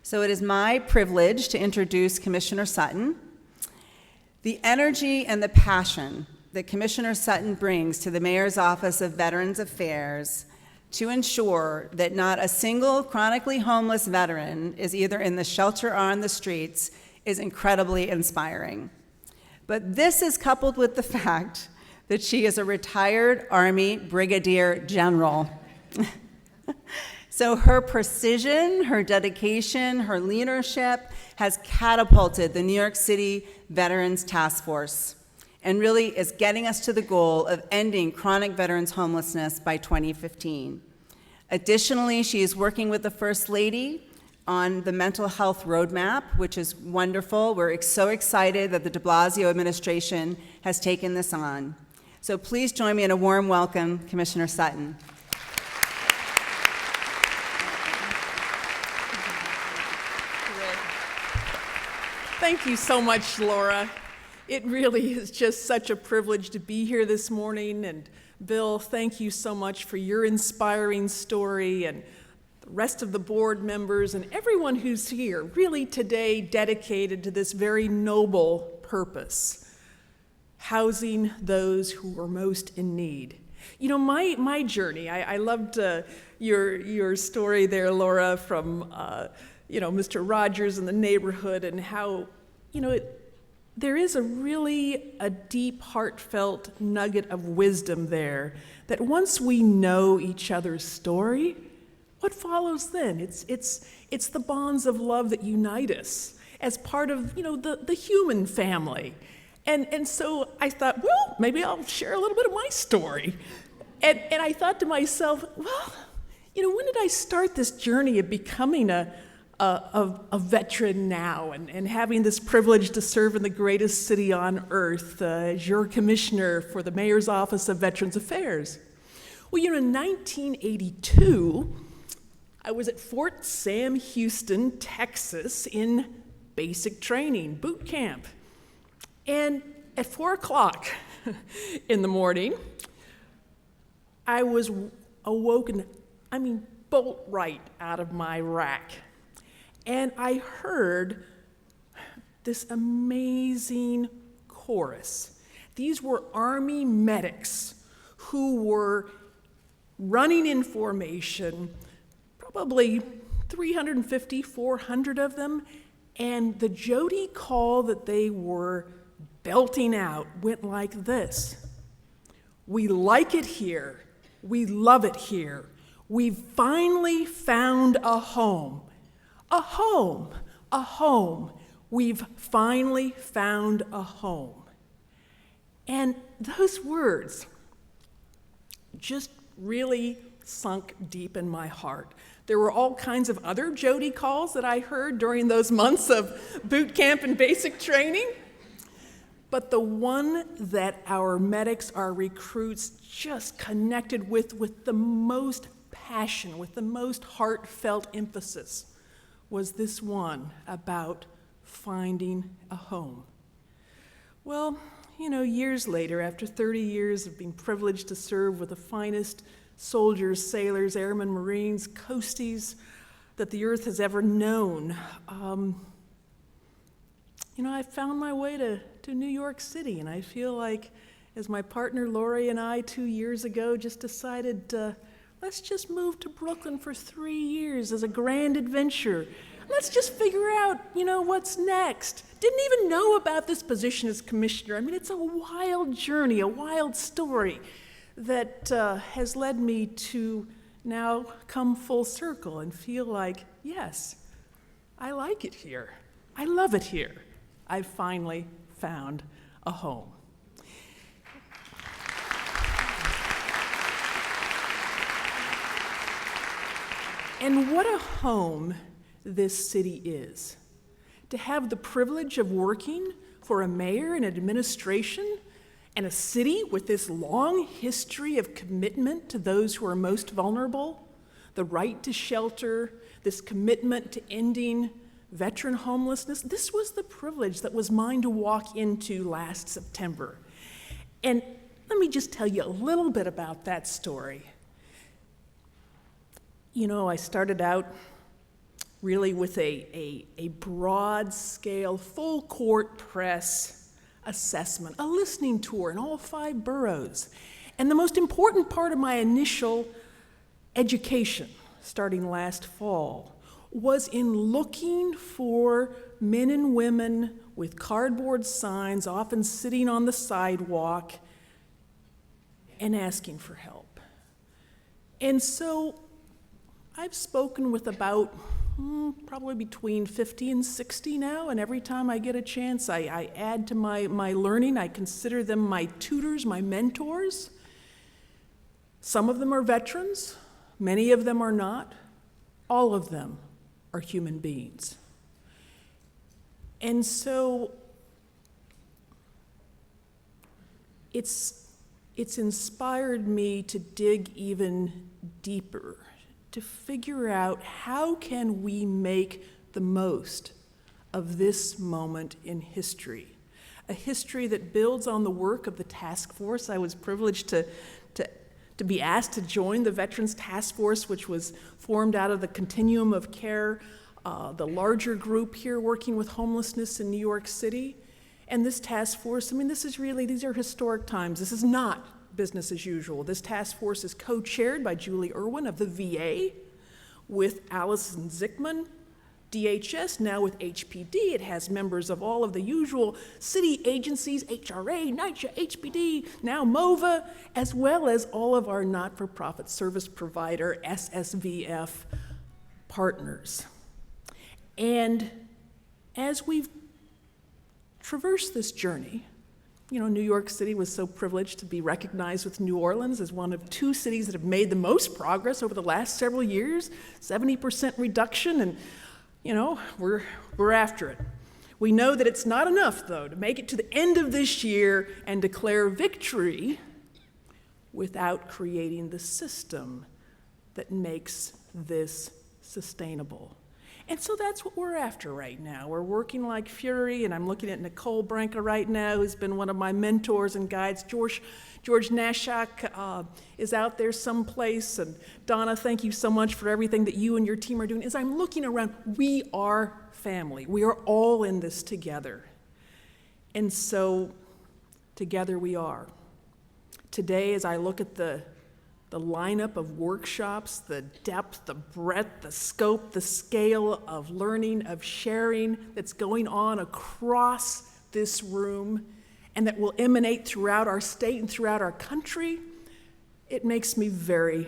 So it is my privilege to introduce Commissioner Sutton. The energy and the passion that Commissioner Sutton brings to the Mayor's Office of Veterans Affairs to ensure that not a single chronically homeless veteran is either in the shelter or on the streets is incredibly inspiring. But this is coupled with the fact that she is a retired Army Brigadier General. So her precision, her dedication, her leadership has catapulted the New York City Veterans Task Force and really is getting us to the goal of ending chronic veterans homelessness by 2015. Additionally, she is working with the First Lady on the mental health roadmap, which is wonderful. We're so excited that the de Blasio administration has taken this on. So please join me in a warm welcome, Commissioner Sutton. Thank you so much, Laura. It really is just such a privilege to be here this morning. And Bill, thank you so much for your inspiring story, and the rest of the board members and everyone who's here really today dedicated to this very noble purpose, housing those who are most in need. You know, my journey, I loved your story there, Laura, from Mr. Rogers and the neighborhood, and how, there is a deep, heartfelt nugget of wisdom there, that once we know each other's story, what follows then? It's the bonds of love that unite us as part of, the human family. And so I thought, well, maybe I'll share a little bit of my story. And I thought to myself, well, when did I start this journey of becoming a veteran now, and having this privilege to serve in the greatest city on earth as your commissioner for the Mayor's Office of Veterans Affairs? Well, in 1982, I was at Fort Sam Houston, Texas, in basic training, boot camp. And at 4 o'clock in the morning, I was awoken, bolt right out of my rack. And I heard this amazing chorus. These were Army medics who were running in formation, probably 350, 400 of them, and the Jody call that they were belting out went like this: "We like it here. We love it here. We've finally found a home. A home, a home. We've finally found a home." And those words just really sunk deep in my heart. There were all kinds of other Jody calls that I heard during those months of boot camp and basic training. But the one that our medics, our recruits, just connected with the most passion, with the most heartfelt emphasis, was this one about finding a home. Well, years later, after 30 years of being privileged to serve with the finest soldiers, sailors, airmen, Marines, coasties that the earth has ever known, I found my way to New York City, and I feel like, as my partner Loree and I 2 years ago just decided, let's just move to Brooklyn for 3 years as a grand adventure. Let's just figure out, what's next. Didn't even know about this position as commissioner. It's a wild journey, a wild story that has led me to now come full circle and feel like, yes, I like it here. I love it here. I've finally found a home. And what a home this city is. To have the privilege of working for a mayor and an administration and a city with this long history of commitment to those who are most vulnerable, the right to shelter, this commitment to ending veteran homelessness, this was the privilege that was mine to walk into last September. And let me just tell you a little bit about that story. I started out really with a broad-scale, full-court press assessment, a listening tour in all 5 boroughs. And the most important part of my initial education, starting last fall, was in looking for men and women with cardboard signs, often sitting on the sidewalk, and asking for help. And so I've spoken with about probably between 50 and 60 now, and every time I get a chance, I add to my learning. I consider them my tutors, my mentors. Some of them are veterans, many of them are not. All of them are human beings. And so it's inspired me to dig even deeper, to figure out how can we make the most of this moment in history, a history that builds on the work of the task force. I was privileged to be asked to join the Veterans Task Force, which was formed out of the Continuum of Care, the larger group here working with homelessness in New York City. And this task force, these are historic times. This is not business as usual. This task force is co-chaired by Julie Irwin of the VA, with Allison Zickman, DHS, now with HPD. It has members of all of the usual city agencies, HRA, NYCHA, HPD, now MOVA, as well as all of our not-for-profit service provider, SSVF partners. And as we've traversed this journey, New York City was so privileged to be recognized with New Orleans as one of 2 cities that have made the most progress over the last several years, 70% reduction, and we're after it. We know that it's not enough, though, to make it to the end of this year and declare victory without creating the system that makes this sustainable. And so that's what we're after right now. We're working like fury, and I'm looking at Nicole Branca right now, who's been one of my mentors and guides. George Nashak is out there someplace, and Donna, thank you so much for everything that you and your team are doing. As I'm looking around, we are family. We are all in this together. And so together we are. Today, as I look at the lineup of workshops, the depth, the breadth, the scope, the scale of learning, of sharing that's going on across this room and that will emanate throughout our state and throughout our country, it makes me very,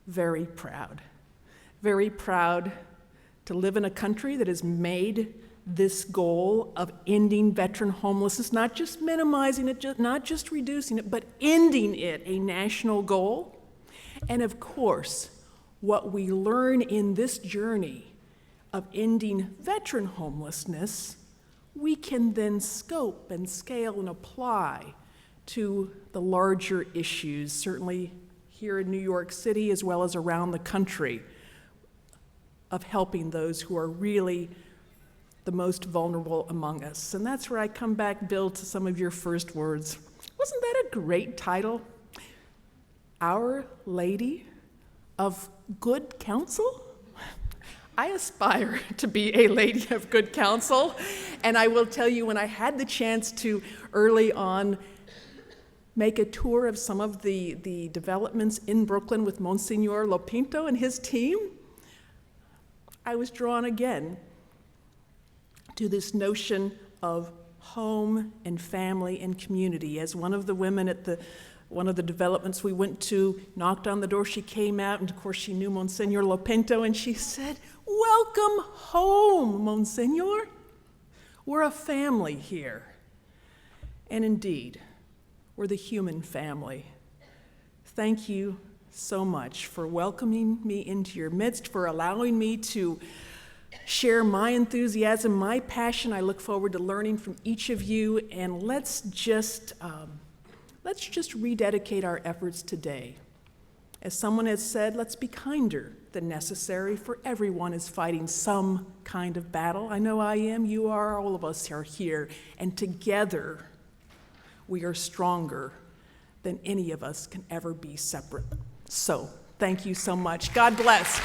very proud. Very proud to live in a country that has made this goal of ending veteran homelessness, not just minimizing it, not just reducing it, but ending it, a national goal. And of course, what we learn in this journey of ending veteran homelessness, we can then scope and scale and apply to the larger issues, certainly here in New York City as well as around the country, of helping those who are really the most vulnerable among us. And that's where I come back, Bill, to some of your first words. Wasn't that a great title? Our Lady of Good Counsel? I aspire to be a lady of good counsel, and I will tell you, when I had the chance to early on make a tour of some of the developments in Brooklyn with Monsignor Lopinto and his team, I was drawn again to this notion of home and family and community. As one of the women at one of the developments we went to knocked on the door, she came out, and of course she knew Monsignor Lopinto, and she said, "Welcome home, Monsignor. We're a family here." And indeed, we're the human family. Thank you so much for welcoming me into your midst, for allowing me to share my enthusiasm, my passion. I look forward to learning from each of you, and let's just rededicate our efforts today. As someone has said, let's be kinder than necessary, for everyone is fighting some kind of battle. I know I am, you are, all of us are here, and together we are stronger than any of us can ever be separate. So, thank you so much. God bless.